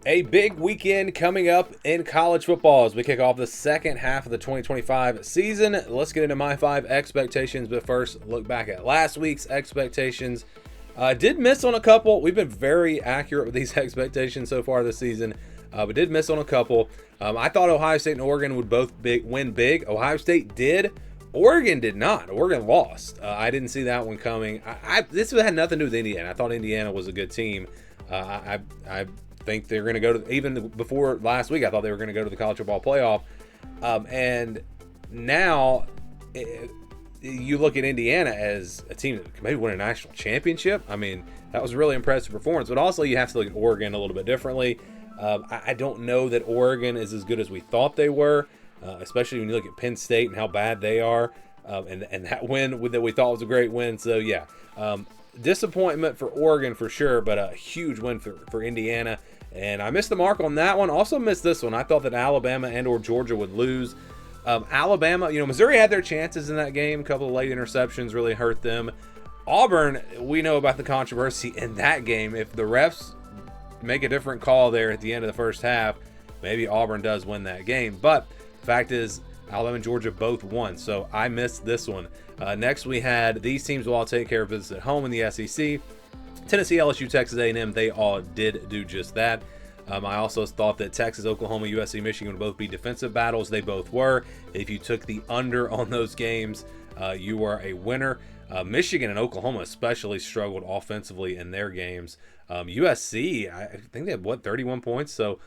A big weekend coming up in college football as we kick off the second half of the 2025 season. Let's get into my 5 expectations, but first, look back at last week's expectations. Did miss on a couple. We've been very accurate with these expectations so far this season, but did miss on a couple. I thought Ohio State and Oregon would both win big. Ohio State did. Oregon did not. Oregon lost. I didn't see that one coming. This had nothing to do with Indiana. I thought Indiana was a good team. I think they're going to go to, even before last week, I thought they were going to go to the college football playoff. And now you look at Indiana as a team that could maybe win a national championship. I mean, that was a really impressive performance, but also you have to look at Oregon a little bit differently. I don't know that Oregon is as good as we thought they were, especially when you look at Penn State and how bad they are. And that win that we thought was a great win. So yeah, disappointment for Oregon for sure, but a huge win for Indiana. And I missed the mark on that one. Also missed this one. I thought that Alabama and or Georgia would lose. Alabama, Missouri had their chances in that game. A couple of late interceptions really hurt them. Auburn, we know about the controversy in that game. If the refs make a different call there at the end of the first half, maybe Auburn does win that game. But the fact is, Alabama and Georgia both won, so I missed this one. Next, we had these teams will all take care of business at home in the SEC. Tennessee, LSU, Texas A&M, they all did do just that. I also thought that Texas, Oklahoma, USC, Michigan would both be defensive battles. They both were. If you took the under on those games, you were a winner. Michigan and Oklahoma especially struggled offensively in their games. USC, I think they had, 31 points? So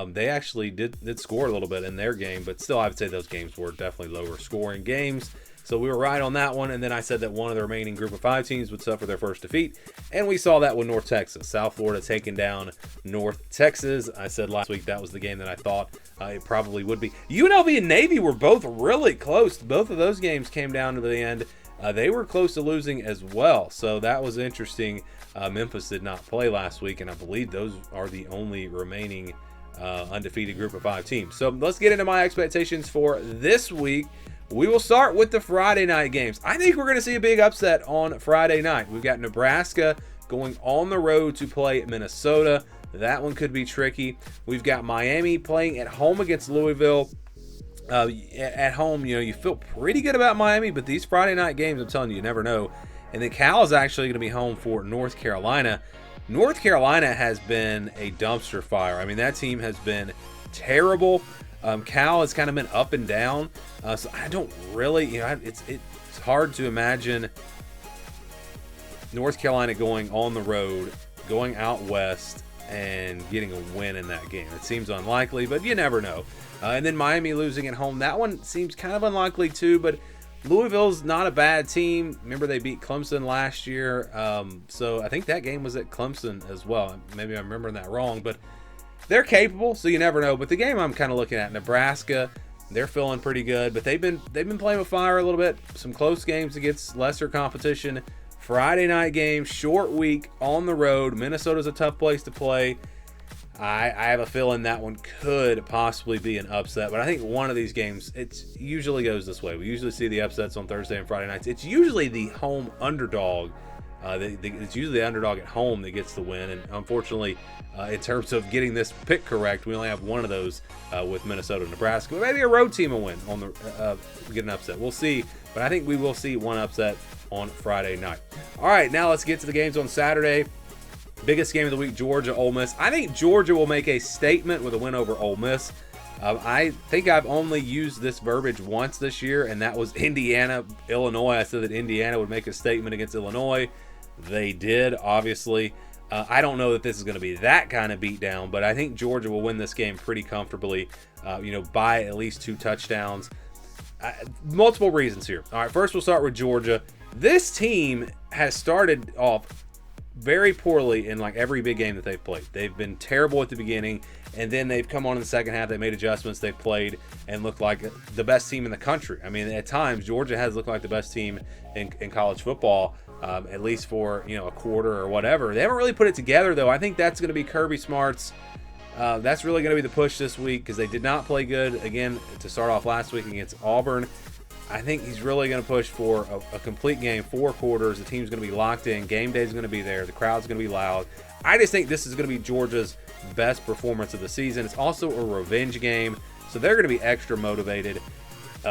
they actually did score a little bit in their game, but still I would say those games were definitely lower scoring games. So we were right on that one, and then I said that one of the remaining group of 5 teams would suffer their first defeat, and we saw that with North Texas. South Florida taking down North Texas. I said last week that was the game that I thought it probably would be. UNLV and Navy were both really close. Both of those games came down to the end. They were close to losing as well, so that was interesting. Memphis did not play last week, and I believe those are the only remaining undefeated group of 5 teams. So let's get into my expectations for this week. We will start with the Friday night games. I think we're going to see a big upset on Friday night. We've got Nebraska going on the road to play Minnesota. That one could be tricky. We've got Miami playing at home against Louisville. At home, you feel pretty good about Miami, but these Friday night games, I'm telling you, you never know. And then Cal is actually going to be home for North Carolina. North Carolina has been a dumpster fire. I mean, that team has been terrible. Cal has kind of been up and down. So I don't really, it's hard to imagine North Carolina going on the road, going out west, and getting a win in that game. It seems unlikely, but you never know. And then Miami losing at home. That one seems kind of unlikely too, but Louisville's not a bad team. Remember, they beat Clemson last year. So I think that game was at Clemson as well. Maybe I'm remembering that wrong, but they're capable, so you never know. But the game I'm kind of looking at, Nebraska, they're feeling pretty good, but they've been playing with fire a little bit. Some close games against lesser competition. Friday night game, short week on the road. Minnesota's a tough place to play. I have a feeling that one could possibly be an upset, but I think one of these games, it usually goes this way. We usually see the upsets on Thursday and Friday nights. It's usually the home underdog. It's usually the underdog at home that gets the win, and unfortunately, in terms of getting this pick correct, we only have one of those with Minnesota and Nebraska. But maybe a road team will win on the get an upset. We'll see, but I think we will see one upset on Friday night. All right, now let's get to the games on Saturday. Biggest game of the week, Georgia, Ole Miss. I think Georgia will make a statement with a win over Ole Miss. I think I've only used this verbiage once this year, and that was Indiana, Illinois. I said that Indiana would make a statement against Illinois. They did, obviously. I don't know that this is going to be that kind of beatdown, but I think Georgia will win this game pretty comfortably, by at least 2 touchdowns. Multiple reasons here. All right, first we'll start with Georgia. This team has started off very poorly in like every big game that they've played. They've been terrible at the beginning, and then they've come on in the second half. They made adjustments. They've played and looked like the best team in the country. I mean, at times, Georgia has looked like the best team in college football, at least for a quarter or whatever. They haven't really put it together, though. I think that's going to be Kirby Smart's. That's really going to be the push this week because they did not play good, again, to start off last week against Auburn. I think he's really going to push for a complete game, 4 quarters. The team's going to be locked in. Game day's going to be there. The crowd's going to be loud. I just think this is going to be Georgia's best performance of the season. It's also a revenge game, so they're going to be extra motivated.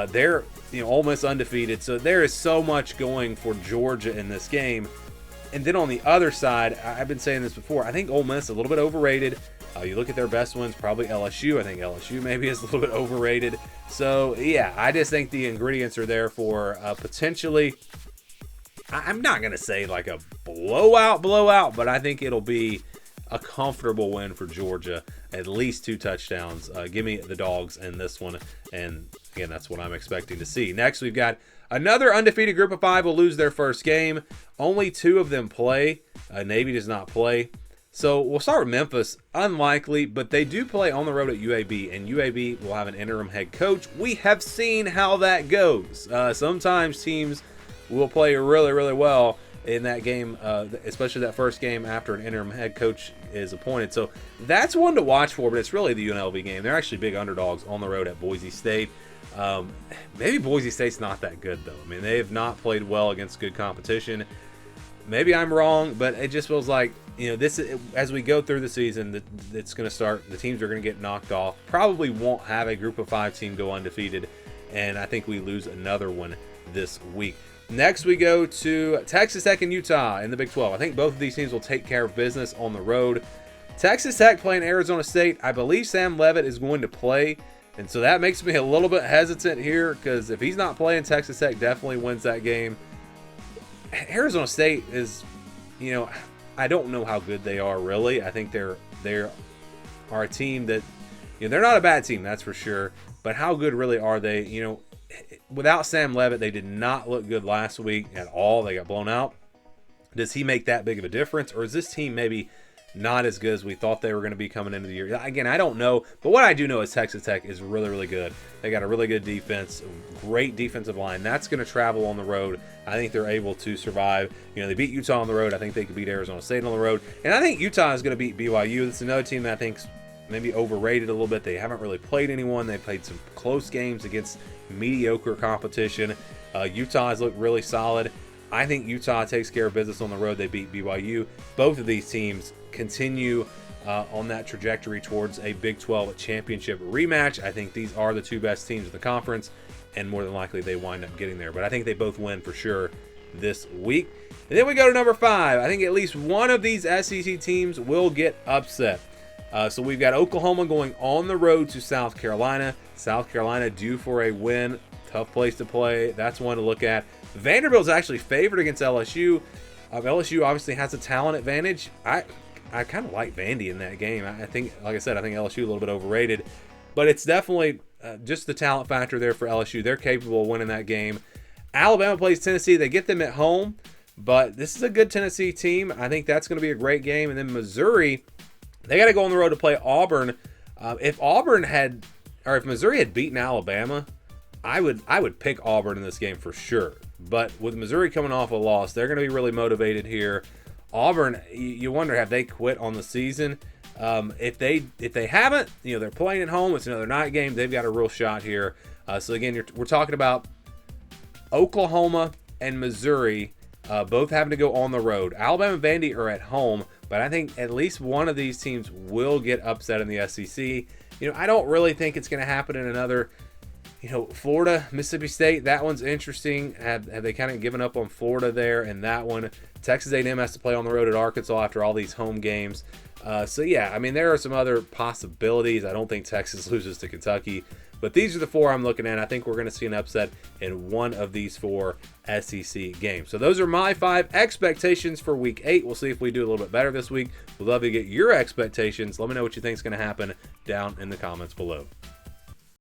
They're Ole Miss undefeated, so there is so much going for Georgia in this game. And then on the other side, I've been saying this before, I think Ole Miss is a little bit overrated. You look at their best wins, probably LSU. I think LSU maybe is a little bit overrated. So, yeah, I just think the ingredients are there for potentially, I'm not going to say like a blowout, but I think it'll be a comfortable win for Georgia. At least 2 touchdowns. Give me the dogs in this one. And, again, that's what I'm expecting to see. Next, we've got another undefeated group of 5 will lose their first game. Only 2 of them play. Navy does not play. So we'll start with Memphis. Unlikely, but they do play on the road at UAB, and UAB will have an interim head coach. We have seen how that goes. Sometimes teams will play really, really well in that game, especially that first game after an interim head coach is appointed. So that's one to watch for, but it's really the UNLV game. They're actually big underdogs on the road at Boise State. Maybe Boise State's not that good, though. I mean, they have not played well against good competition. Maybe I'm wrong, but it just feels like, as we go through the season, it's going to start. The teams are going to get knocked off. Probably won't have a group of 5 team go undefeated, and I think we lose another one this week. Next, we go to Texas Tech and Utah in the Big 12. I think both of these teams will take care of business on the road. Texas Tech playing Arizona State. I believe Sam Leavitt is going to play, and so that makes me a little bit hesitant here because if he's not playing, Texas Tech definitely wins that game. Arizona State is, I don't know how good they are really. I think they are a team that, they're not a bad team, that's for sure. But how good really are they? Without Sam Leavitt, they did not look good last week at all. They got blown out. Does he make that big of a difference, or is this team maybe not as good as we thought they were going to be coming into the year? Again, I don't know, but what I do know is Texas Tech is really, really good. They got a really good defense, great defensive line. That's going to travel on the road. I think they're able to survive. They beat Utah on the road. I think they could beat Arizona State on the road, and I think Utah is going to beat BYU. It's another team that I think's maybe overrated a little bit. They haven't really played anyone. They played some close games against mediocre competition. Utah has looked really solid. I think Utah takes care of business on the road. They beat BYU. Both of these teams continue on that trajectory towards a Big 12 championship rematch. I think these are the 2 best teams in the conference, and more than likely they wind up getting there. But I think they both win for sure this week. And then we go to number 5. I think at least one of these SEC teams will get upset. So we've got Oklahoma going on the road to South Carolina. South Carolina due for a win. Tough place to play. That's one to look at. Vanderbilt's actually favored against LSU. LSU obviously has a talent advantage. I kind of like Vandy in that game. I think, like I said, I think LSU a little bit overrated. But it's definitely just the talent factor there for LSU. They're capable of winning that game. Alabama plays Tennessee. They get them at home. But this is a good Tennessee team. I think that's going to be a great game. And then Missouri, they got to go on the road to play Auburn. If Missouri had beaten Alabama, I would pick Auburn in this game for sure. But with Missouri coming off a loss, they're going to be really motivated here. Auburn, you wonder, have they quit on the season? If they haven't, they're playing at home. It's another night game. They've got a real shot here. So again, we're talking about Oklahoma and Missouri both having to go on the road. Alabama and Vandy are at home, but I think at least one of these teams will get upset in the SEC. I don't really think it's going to happen in another. Florida, Mississippi State, that one's interesting. Have they kind of given up on Florida there? And that one, Texas A&M has to play on the road at Arkansas after all these home games. So yeah, I mean, there are some other possibilities. I don't think Texas loses to Kentucky, but these are the 4 I'm looking at. I think we're going to see an upset in one of these 4 SEC games. So those are my 5 expectations for Week 8. We'll see if we do a little bit better this week. We'd love to get your expectations. Let me know what you think is going to happen down in the comments below.